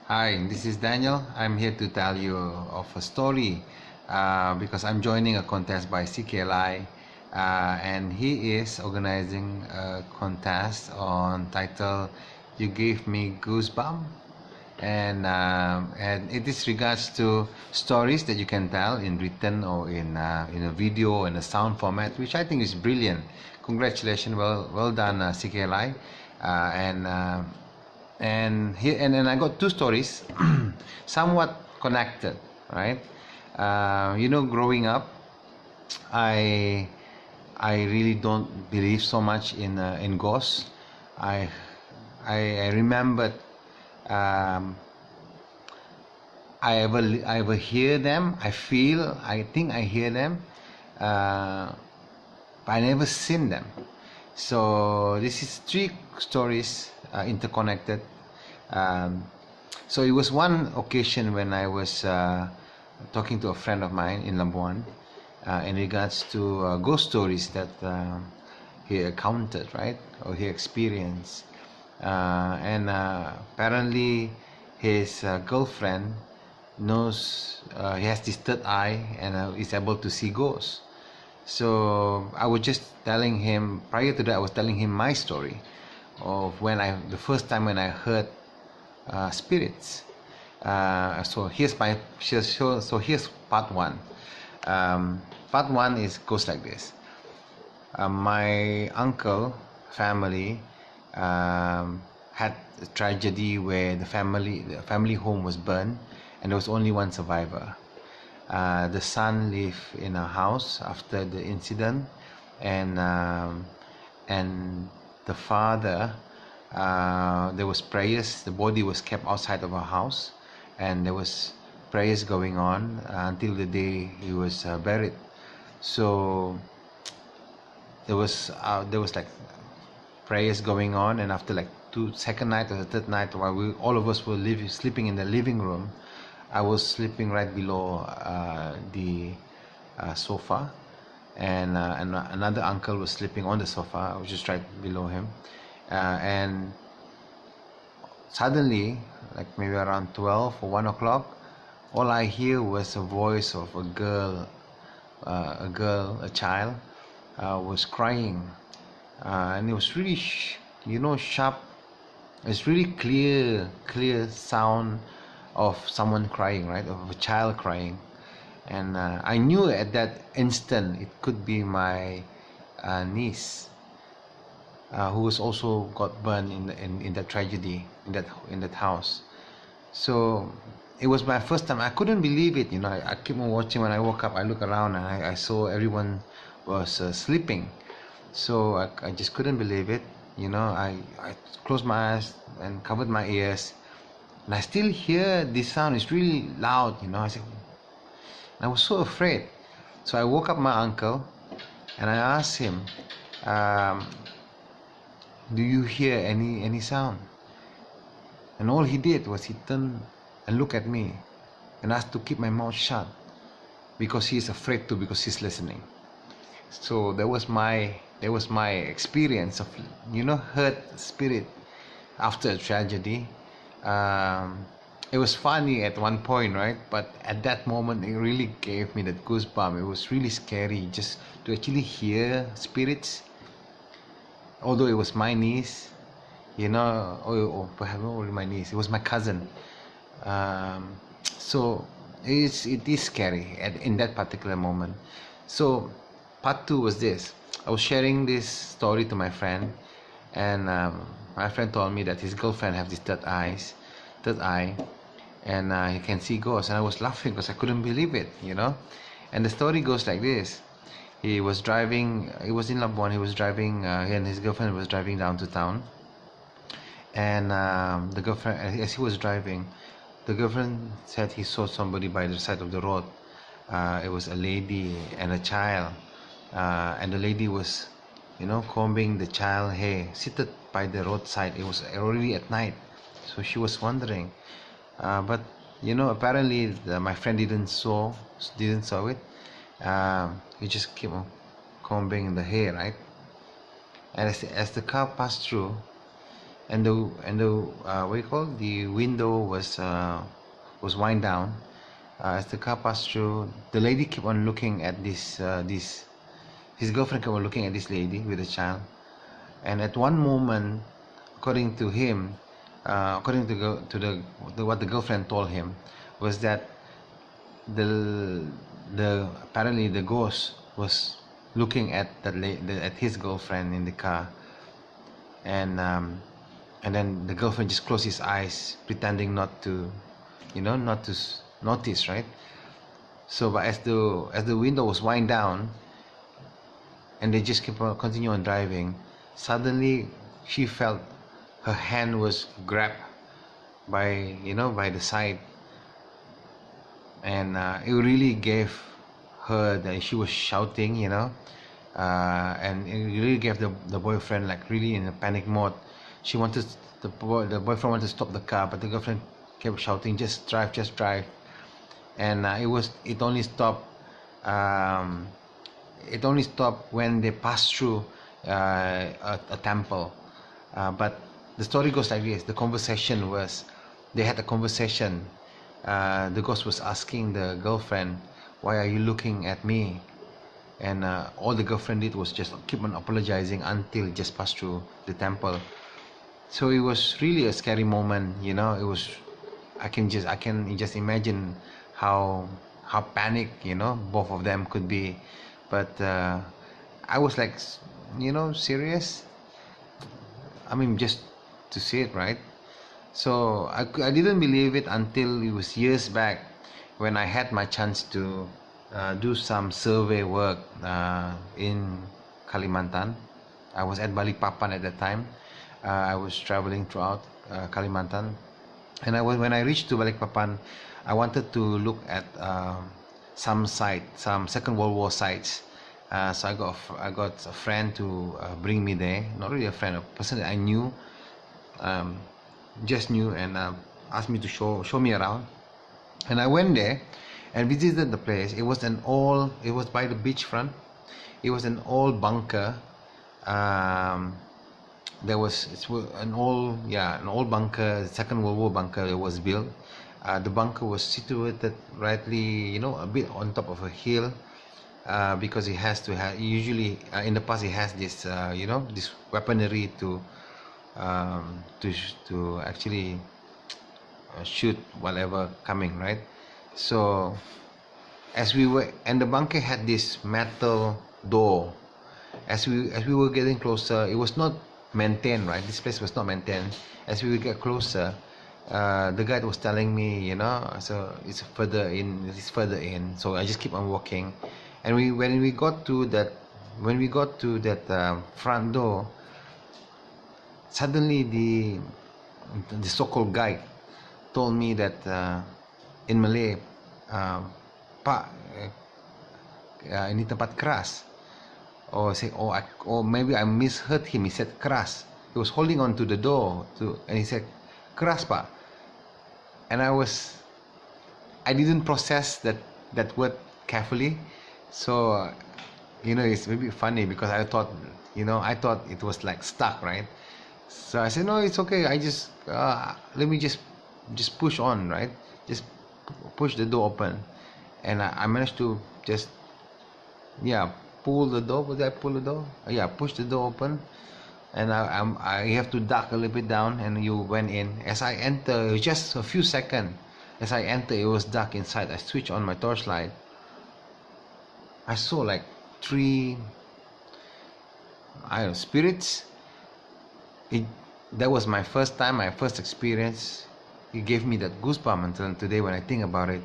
Hi, this is Daniel. I'm here to tell you of a story because I'm joining a contest by Cklai, and he is organizing a contest on title "You Gave Me Goosebumps," and it is regards to stories that you can tell in written or in a video and a sound format, which I think is brilliant. Congratulations, well done, Cklai, and. And I got two stories, somewhat connected, right? Growing up, I I really don't believe so much in ghosts. I I remembered um, I ever hear them. I think I hear them, but I never seen them. So this is three stories interconnected. Um, so it was one occasion when I was talking to a friend of mine in Labuan in regards to ghost stories that he encountered, right, or he experienced, and apparently his girlfriend knows he has this third eye and is able to see ghosts. So I was just telling him, prior to that, I was telling him my story of the first time when I heard spirits. So here's part one. Part one goes like this. My uncle family had a tragedy where the family home was burned, and there was only one survivor. The son lived in a house after the incident, and the father, there was prayers. The body was kept outside of our house, and there was prayers going on until the day he was buried. So there was like prayers going on, and after like second night or the third night, while all of us were sleeping in the living room, I was sleeping right below the sofa, and another uncle was sleeping on the sofa. I was just right below him, and suddenly, like maybe around 12 or 1 o'clock, all I hear was a voice of a child, was crying, and it was really, sharp. It's really clear sound of someone crying, right? Of a child crying, and I knew at that instant it could be my niece, who was also got burned in that tragedy in that house. So it was my first time. I couldn't believe it. I keep on watching. When I woke up, I look around and I saw everyone was sleeping. So I just couldn't believe it. I closed my eyes and covered my ears, and I still hear this sound. It's really loud. I was so afraid. So I woke up my uncle and I asked him, um, "Do you hear any sound?" And all he did was he turned and looked at me and asked to keep my mouth shut because he's afraid to, because he's listening. So that was my experience of hurt spirit after a tragedy. It was funny at one point, right? But at that moment, it really gave me that goosebump. It was really scary just to actually hear spirits. Although it was my niece, perhaps not only my niece, it was my cousin. So it is scary in that particular moment. So part two was this. I was sharing this story to my friend, and my friend told me that his girlfriend have this third eye, and he can see ghosts. And I was laughing because I couldn't believe it. And the story goes like this. He was driving. He was in Labuan. He was driving, he and his girlfriend was driving down to town. And the girlfriend, as he was driving, the girlfriend said he saw somebody by the side of the road. It was a lady and a child, and the lady was, combing the child hair, seated by the roadside. It was already at night, so she was wondering. But apparently my friend didn't saw it. He just kept on combing the hair, right? And as the car passed through, and the what do you call, the window was wind down. As the car passed through, the lady kept on looking at this his girlfriend kept on looking at this lady with a child. And at one moment, according to him, according to what the girlfriend told him, was that the apparently the ghost was looking at at his girlfriend in the car. And then the girlfriend just closed his eyes, pretending not to, not to notice, right? So, but as the window was wind down, and they just continue on driving, suddenly she felt her hand was grabbed by the side, and it really gave her that she was shouting, and it really gave the boyfriend, like, really in a panic mode. She wanted the boyfriend wanted to stop the car, but the girlfriend kept shouting, just drive, just drive. And it only stopped when they passed through a temple. But the story goes like this. They had a conversation. The ghost was asking the girlfriend, why are you looking at me? And all the girlfriend did was just keep on apologizing until it just passed through the temple. So it was really a scary moment. It was, I can just imagine how panic both of them could be. But I was like, serious, I mean, just to see it, right? So I didn't believe it until it was years back, when I had my chance to do some survey work in Kalimantan. I was at Balikpapan at that time. I was traveling throughout Kalimantan, and when I reached to Balikpapan, I wanted to look at some Second World War sites. So I got a friend to bring me there. Not really a friend, a person that I knew, just knew, and asked me to show me around. And I went there and visited the place. It was by the beachfront. It was an old bunker. It's an old bunker, Second World War bunker that was built. The bunker was situated rightly, a bit on top of a hill, because it has to have, usually in the past, it has this, this weaponry to actually shoot whatever coming, right? So and the bunker had this metal door. As we were getting closer, it was not maintained, right? This place was not maintained. As we would get closer, the guide was telling me, so it's further in. So I just keep on walking, and when we got to that front door, suddenly the so-called guide told me that in Malay, Pak, ini tempat keras. Or maybe I misheard him. He said keras. He was holding on to the door and he said keras, Pak. And I didn't process that word carefully. So it's maybe funny, because I thought it was like stuck, right? So I said, no, it's okay. I just let me just push on, right? Just push the door open, and I managed to just pull the door. Did I pull the door? Yeah, push the door open, and I have to duck a little bit down, and you went in. As I enter, just a few seconds, as I enter, it was dark inside. I switched on my torchlight. I saw like 3, spirits. That was my first time, my first experience. It gave me that goosebump until today when I think about it.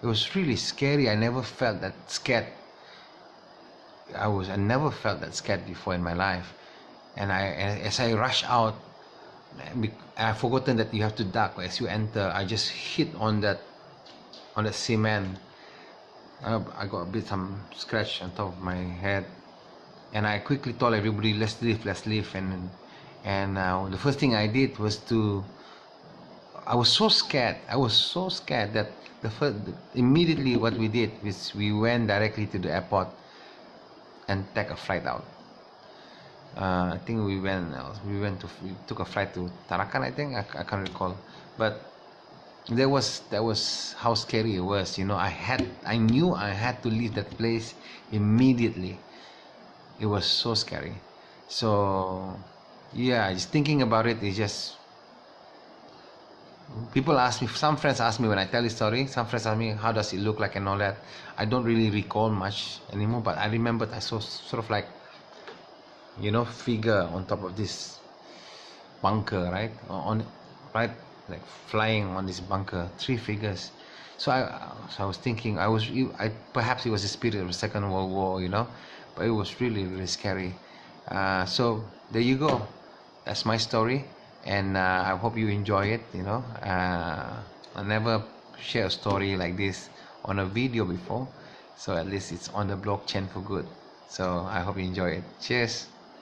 It was really scary. I never felt that scared. I never felt that scared before in my life. And as I rush out, I've forgotten that you have to duck. As you enter, I just hit on that cement. I got some scratch on top of my head, and I quickly told everybody, let's leave. And the first thing I did was I was so scared that immediately what we did was we went directly to the airport and take a flight out. I think we took a flight to Tarakan. I think I can't recall, but that was how scary it was. I knew I had to leave that place immediately. It was so scary. So yeah, just thinking about it is just, people ask me, some friends ask me when I tell this story, some friends ask me how does it look like and all that. I don't really recall much anymore, but I remembered I saw sort of like, figure on top of this bunker, right? Right, like flying on this bunker, three figures. So I was thinking, perhaps it was the spirit of the Second World War, but it was really, really scary. So there you go. That's my story, and I hope you enjoy it. I never share a story like this on a video before, so at least it's on the blockchain for good. So I hope you enjoy it. Cheers.